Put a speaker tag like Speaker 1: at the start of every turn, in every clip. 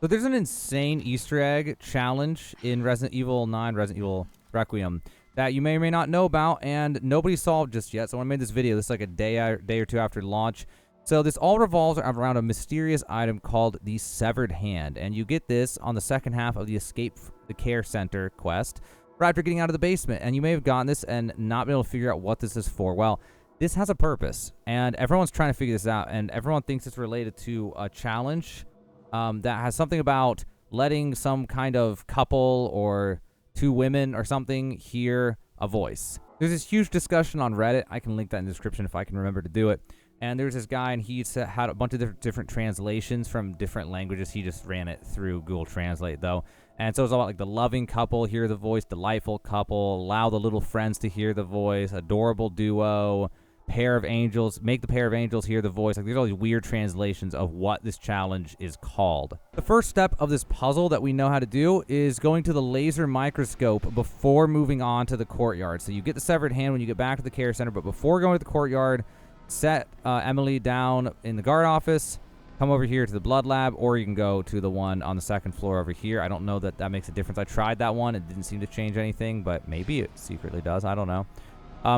Speaker 1: So there's an insane Easter egg challenge in Resident Evil 9, Resident Evil Requiem, that you may or may not know about, and nobody solved just yet. So when I made this video, this is like a day or two after launch. So this all revolves around a mysterious item called the Severed Hand, and you get this on the second half of the Escape the Care Center quest, right after getting out of the basement. And you may have gotten this and not been able to figure out what this is for. Well, this has a purpose, and everyone's trying to figure this out, and everyone thinks it's related to a challenge that has something about letting some kind of couple or two women or something hear a voice. There's this huge discussion on Reddit. I can link that in the description if I can remember to do it. And there's this guy, and he had a bunch of different translations from different languages. He just ran it through Google Translate, though. And so it's all about, like, the loving couple, hear the voice, delightful couple, allow the little friends to hear the voice, adorable duo, pair of angels, make the pair of angels hear the voice. Like, there's all these weird translations of what this challenge is called. The first step of this puzzle that we know how to do is going to the laser microscope before moving on to the courtyard. So you get the severed hand when you get back to the care center, but before going to the courtyard, set Emily down in the guard office, come over here to the blood lab, or you can go to the one on the second floor over here. I don't know that that makes a difference. I tried that one. It didn't seem to change anything, but maybe it secretly does. I don't know.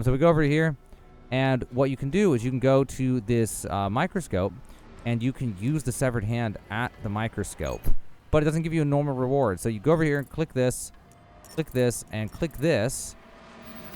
Speaker 1: So we go over here. And what you can do is you can go to this microscope, and you can use the severed hand at the microscope. But it doesn't give you a normal reward. So you go over here and click this, and click this,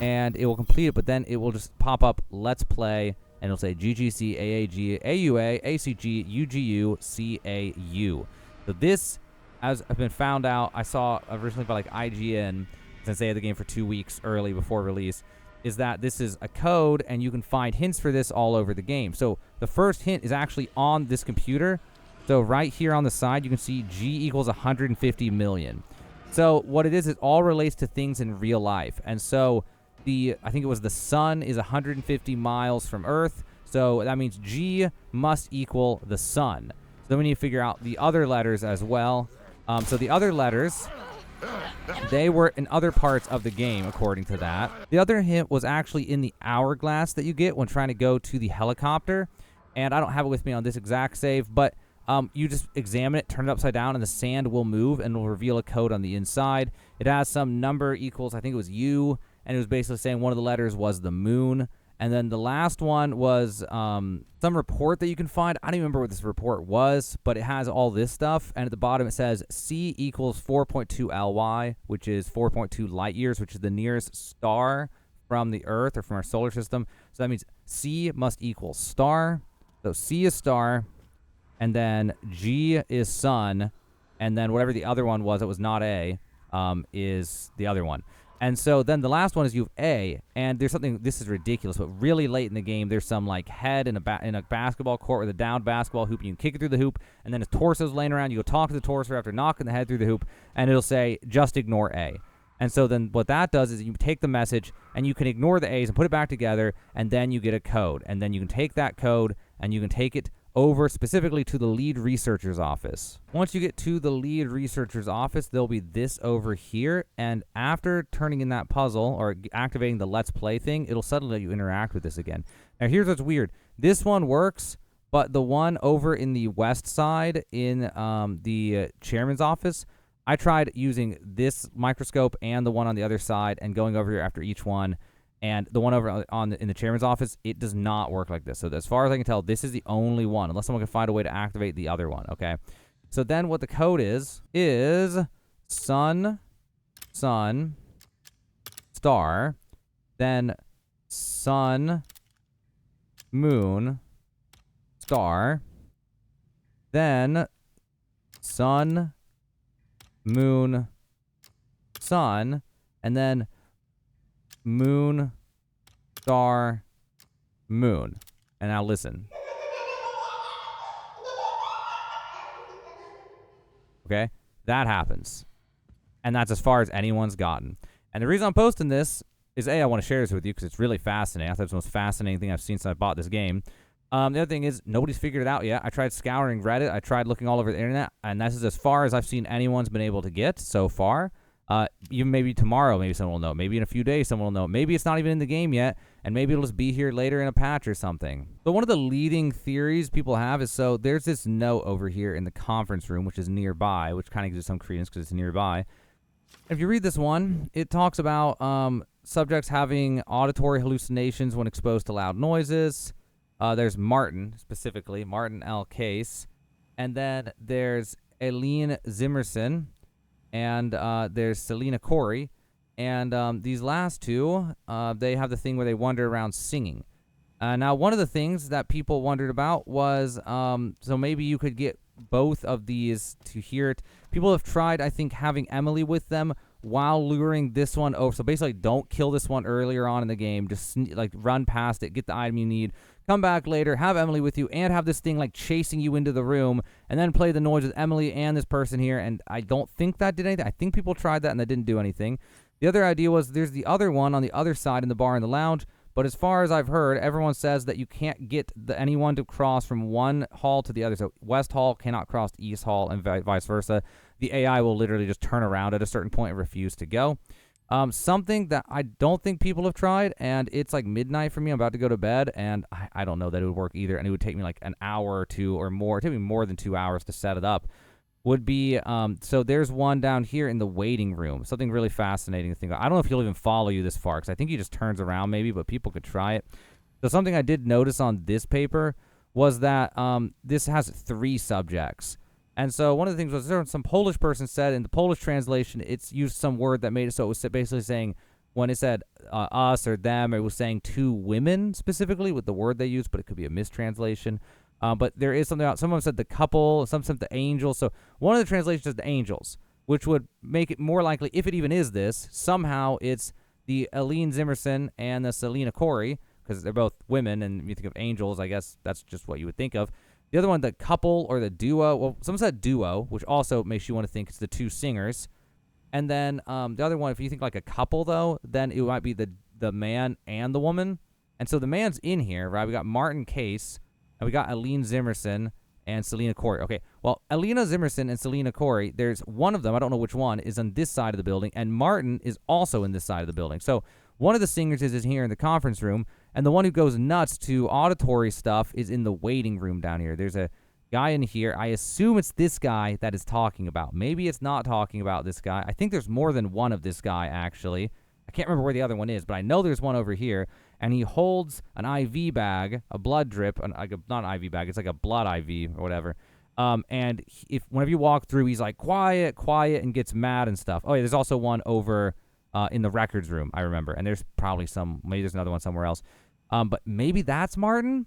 Speaker 1: and it will complete it. But then it will just pop up Let's Play, and it'll say GGC, AAG, AUA, ACG, UGU, CAU. So this has been found out. I saw originally by like IGN, since they had the game for 2 weeks early before release, is that this is a code, and you can find hints for this all over the game. So the first hint is actually on this computer. So right here on the side, you can see G equals 150 million. So what it is, it all relates to things in real life. And so I think it was the sun is 150 miles from Earth. So that means G must equal the sun. So then we need to figure out the other letters as well. So the other letters, they were in other parts of the game, according to that. The other hint was actually in the hourglass that you get when trying to go to the helicopter. And I don't have it with me on this exact save, but you just examine it, turn it upside down, and the sand will move and will reveal a code on the inside. It has some number equals, I think it was U, and it was basically saying one of the letters was the moon. And then the last one was some report that you can find. I don't even remember what this report was, but it has all this stuff. And at the bottom it says C equals 4.2 LY, which is 4.2 light years, which is the nearest star from the Earth or from our solar system. So that means C must equal star. So C is star, and then G is sun, and then whatever the other one was that was not A is the other one. And so then the last one is you have A, and there's something, this is ridiculous, but really late in the game, there's some like head in a basketball court with a downed basketball hoop, and you can kick it through the hoop, and then his torso's laying around, you go talk to the torso after knocking the head through the hoop, and it'll say, just ignore A. And so then what that does is you take the message, and you can ignore the A's and put it back together, and then you get a code. And then you can take that code, and you can take it over specifically to the lead researcher's office. Once you get to the lead researcher's office, there'll be this over here, and after turning in that puzzle or activating the Let's Play thing, it'll suddenly let you interact with this again. Now here's what's weird. This one works, but the one over in the west side in the chairman's office, I tried using this microscope and the one on the other side and going over here after each one. And the one over in the chairman's office, it does not work like this. So as far as I can tell, this is the only one, unless someone can find a way to activate the other one, okay? So then what the code is sun, star, then sun, moon, star, then sun, moon, sun, and then moon, star, moon. And now listen. Okay? That happens. And that's as far as anyone's gotten. And the reason I'm posting this is, A, I want to share this with you because it's really fascinating. I thought it was the most fascinating thing I've seen since I bought this game. The other thing is, nobody's figured it out yet. I tried scouring Reddit. I tried looking all over the internet. And this is as far as I've seen anyone's been able to get so far. Even maybe tomorrow, maybe someone will know. Maybe in a few days, someone will know. Maybe it's not even in the game yet, and maybe it'll just be here later in a patch or something. So one of the leading theories people have is, so there's this note over here in the conference room, which is nearby, which kind of gives it some credence because it's nearby. If you read this one, it talks about subjects having auditory hallucinations when exposed to loud noises. There's Martin, specifically, Martin L. Case. And then there's Eileen Zimmerson. And there's Selena Corey. And these last two, they have the thing where they wander around singing. Now, one of the things that people wondered about was, so maybe you could get both of these to hear it. People have tried, I think, having Emily with them while luring this one over. So basically, don't kill this one earlier on in the game. Just like run past it, get the item you need, come back later, have Emily with you, and have this thing like chasing you into the room, and then play the noise with Emily and this person here. And I don't think that did anything. I think people tried that and that didn't do anything. The other idea was there's the other one on the other side in the bar in the lounge. But as far as I've heard, everyone says that you can't get anyone to cross from one hall to the other. So West Hall cannot cross to East Hall and vice versa. The AI will literally just turn around at a certain point and refuse to go. Something that I don't think people have tried, and it's like midnight for me. I'm about to go to bed, and I don't know that it would work either. And it would take me like an hour or two or more. It would take me more than 2 hours to set it up. Would be, so there's one down here in the waiting room. Something really fascinating to think about. I don't know if he'll even follow you this far, because I think he just turns around maybe, but people could try it. So something I did notice on this paper was that this has 3 subjects. And so one of the things was, there was some Polish person said in the Polish translation, it's used some word that made it so it was basically saying, when it said us or them, it was saying 2 women specifically with the word they used, but it could be a mistranslation. But there is something about, someone said the couple, some said the angels. So one of the translations is the angels, which would make it more likely, if it even is this, somehow it's the Eileen Zimmerson and the Selena Corey, because they're both women, and if you think of angels, I guess that's just what you would think of. The other one, the couple or the duo, well, someone said duo, which also makes you want to think it's the 2 singers. And then the other one, if you think like a couple, though, then it might be the man and the woman. And so the man's in here, right? We got Martin Case, and we got Eileen Zimmerson and Selena Corey. Okay, well, Elena Zimmerson and Selena Corey, there's one of them, I don't know which one, is on this side of the building, and Martin is also in this side of the building. So one of the singers is here in the conference room, and the one who goes nuts to auditory stuff is in the waiting room down here. There's a guy in here. I assume it's this guy that is talking about. Maybe it's not talking about this guy. I think there's more than one of this guy, actually. I can't remember where the other one is, but I know there's one over here. And he holds an IV bag, a blood drip, not an IV bag, it's like a blood IV or whatever. And whenever you walk through, he's like, quiet, and gets mad and stuff. Oh, yeah, there's also one over in the records room, I remember. And there's probably maybe there's another one somewhere else. But maybe that's Martin?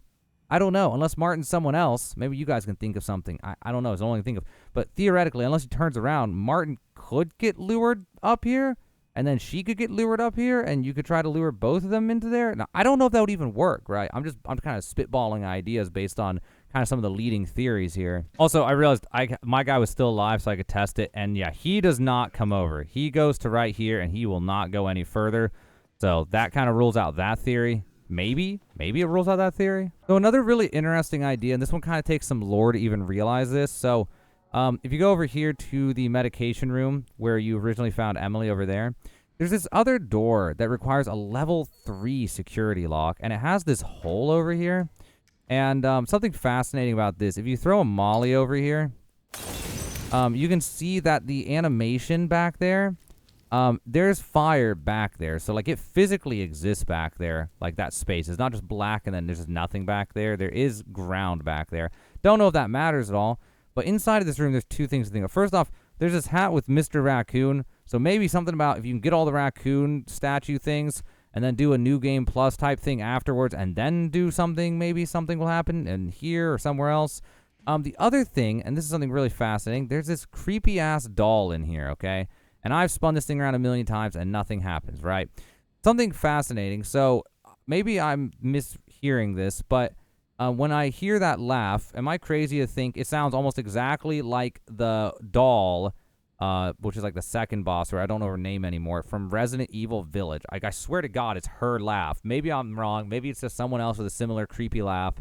Speaker 1: I don't know. Unless Martin's someone else. Maybe you guys can think of something. I don't know. It's the only thing I think of. But theoretically, unless he turns around, Martin could get lured up here. And then she could get lured up here, and you could try to lure both of them into there. Now, I don't know if that would even work, right? I'm kind of spitballing ideas based on kind of some of the leading theories here. Also, I realized my guy was still alive, so I could test it. And yeah, he does not come over. He goes to right here, and he will not go any further. So that kind of rules out that theory. Maybe it rules out that theory. So another really interesting idea, and this one kind of takes some lore to even realize this. So if you go over here to the medication room where you originally found Emily over there, there's this other door that requires a level 3 security lock, and it has this hole over here. And something fascinating about this, if you throw a molly over here, you can see that the animation back there, there's fire back there. So like it physically exists back there, like that space. It's not just black and then there's just nothing back there. There is ground back there. Don't know if that matters at all. But inside of this room, there's 2 things to think of. First off, there's this hat with Mr. Raccoon. So maybe something about if you can get all the raccoon statue things and then do a new game plus type thing afterwards and then do something, maybe something will happen in here or somewhere else. The other thing, and this is something really fascinating, there's this creepy-ass doll in here, okay? And I've spun this thing around a million times and nothing happens, right? Something fascinating. So maybe I'm mishearing this, but when I hear that laugh, am I crazy to think it sounds almost exactly like the doll, which is like the second boss, or I don't know her name anymore, from Resident Evil Village. Like, I swear to God, it's her laugh. Maybe I'm wrong. Maybe it's just someone else with a similar creepy laugh.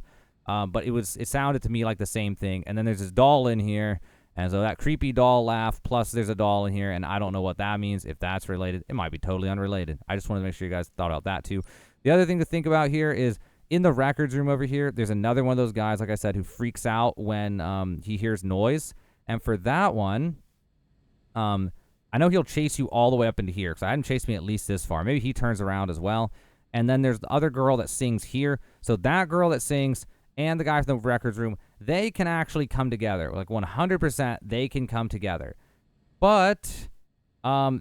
Speaker 1: But it sounded to me like the same thing. And then there's this doll in here, And so that creepy doll laugh, plus there's a doll in here, and I don't know what that means. If that's related, it might be totally unrelated. I just wanted to make sure you guys thought about that too. The other thing to think about here is in the records room over here, there's another one of those guys, like I said, who freaks out when he hears noise. And for that one, I know he'll chase you all the way up into here, because I hadn't chased me at least this far. Maybe he turns around as well. And then there's the other girl that sings here. So that girl that sings and the guy from the records room, they can actually come together. Like 100% they can come together. But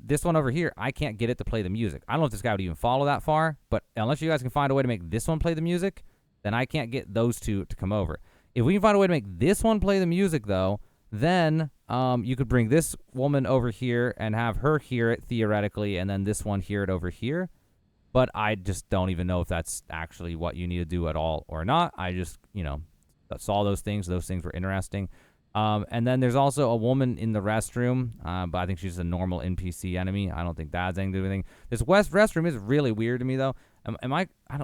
Speaker 1: this one over here, I can't get it to play the music. I don't know if this guy would even follow that far, but unless you guys can find a way to make this one play the music, then I can't get those two to come over. If we can find a way to make this one play the music, though, then you could bring this woman over here and have her hear it, theoretically, and then this one hear it over here. But I just don't even know if that's actually what you need to do at all or not. I just, saw those things. Those things were interesting. And then there's also a woman in the restroom, but I think she's a normal NPC enemy. I don't think that's anything to do with anything. This restroom is really weird to me, though.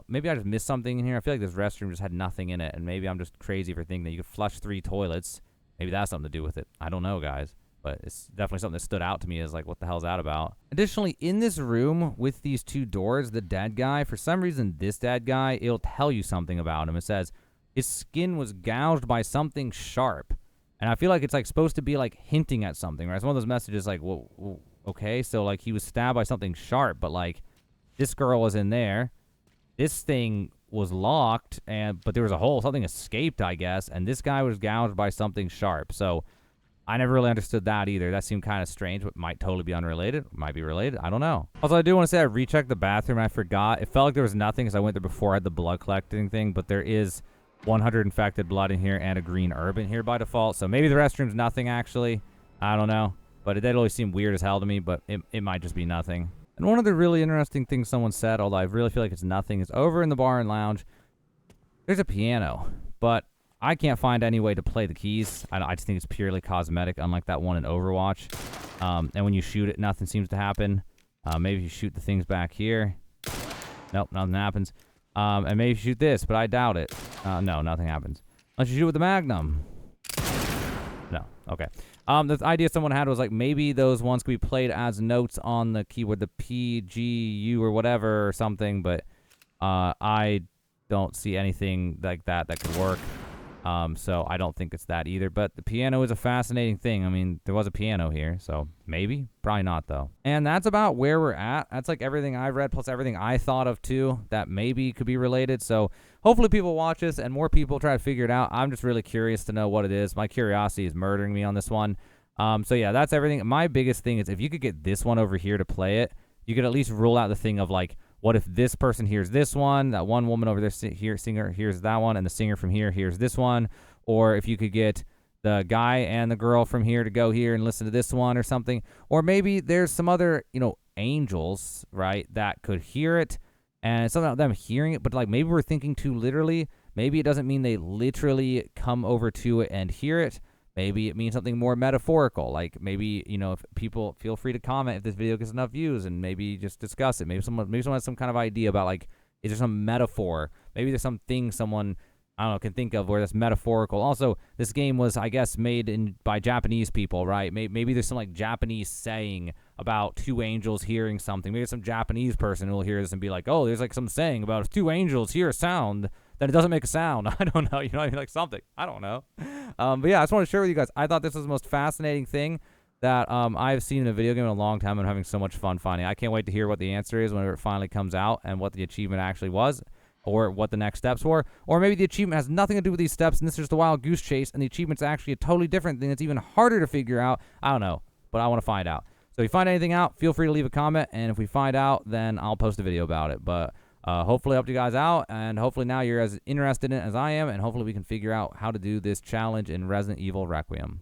Speaker 1: Maybe I just missed something in here. I feel like this restroom just had nothing in it, and maybe I'm just crazy for thinking that you could flush 3 toilets. Maybe that's something to do with it. I don't know, guys. But it's definitely something that stood out to me as like, what the hell's that about? Additionally, in this room with these 2 doors, the dead guy, for some reason, this dead guy, it'll tell you something about him. It says, his skin was gouged by something sharp. And I feel like it's like supposed to be like hinting at something, right? It's one of those messages like, well, okay, so like he was stabbed by something sharp, but like this girl was in there. This thing was locked, but there was a hole. Something escaped, I guess. And this guy was gouged by something sharp. So I never really understood that either. That seemed kind of strange, but might totally be unrelated. Might be related. I don't know. Also, I do want to say I rechecked the bathroom. I forgot. It felt like there was nothing because I went there before I had the blood collecting thing, but there is 100 infected blood in here and a green herb in here by default. So maybe the restroom's nothing, actually. I don't know. But it did always seem weird as hell to me, but it might just be nothing. And one of the really interesting things someone said, although I really feel like it's nothing, is over in the bar and lounge, there's a piano. But I can't find any way to play the keys. I just think it's purely cosmetic, unlike that one in Overwatch. And when you shoot it, nothing seems to happen. Maybe if you shoot the things back here. Nope, nothing happens. And maybe if you shoot this, but I doubt it. No, nothing happens. Unless you shoot with the Magnum. No, okay. The idea someone had was like maybe those ones could be played as notes on the keyboard, the P, G, U, or whatever or something, but I don't see anything like that could work. So I don't think it's that either. But the piano is a fascinating thing. I mean, there was a piano here, so maybe. Probably not, though. And that's about where we're at. That's like everything I read, plus everything I thought of, too, that maybe could be related. So hopefully people watch this and more people try to figure it out. I'm just really curious to know what it is. My curiosity is murdering me on this one. So yeah, that's everything. My biggest thing is if you could get this one over here to play it, you could at least rule out the thing of like, what if this person hears this one, that one woman over there, singer, hears that one, and the singer from here hears this one? Or if you could get the guy and the girl from here to go here and listen to this one or something. Or maybe there's some other, angels, right, that could hear it, and it's something about them hearing it, but like maybe we're thinking too literally. Maybe it doesn't mean they literally come over to it and hear it. Maybe it means something more metaphorical, like maybe, if people feel free to comment if this video gets enough views and maybe just discuss it. Maybe someone has some kind of idea about like, is there some metaphor? Maybe there's something someone, I don't know, can think of where that's metaphorical. Also, this game was, I guess, made by Japanese people, right? Maybe there's some like Japanese saying about 2 angels hearing something. Maybe some Japanese person who will hear this and be like, oh, there's like some saying about if 2 angels hear a sound, then it doesn't make a sound. I don't know, like something. I don't know. But yeah, I just want to share with you guys. I thought this was the most fascinating thing that I've seen in a video game in a long time. I'm having so much fun finding. I can't wait to hear what the answer is whenever it finally comes out and what the achievement actually was, or what the next steps were. Or maybe the achievement has nothing to do with these steps and this is just a wild goose chase and the achievement's actually a totally different thing that's even harder to figure out. I don't know, but I want to find out. So if you find anything out, feel free to leave a comment, and if we find out, then I'll post a video about it. But hopefully I helped you guys out, and hopefully now you're as interested in it as I am, and hopefully we can figure out how to do this challenge in Resident Evil Requiem.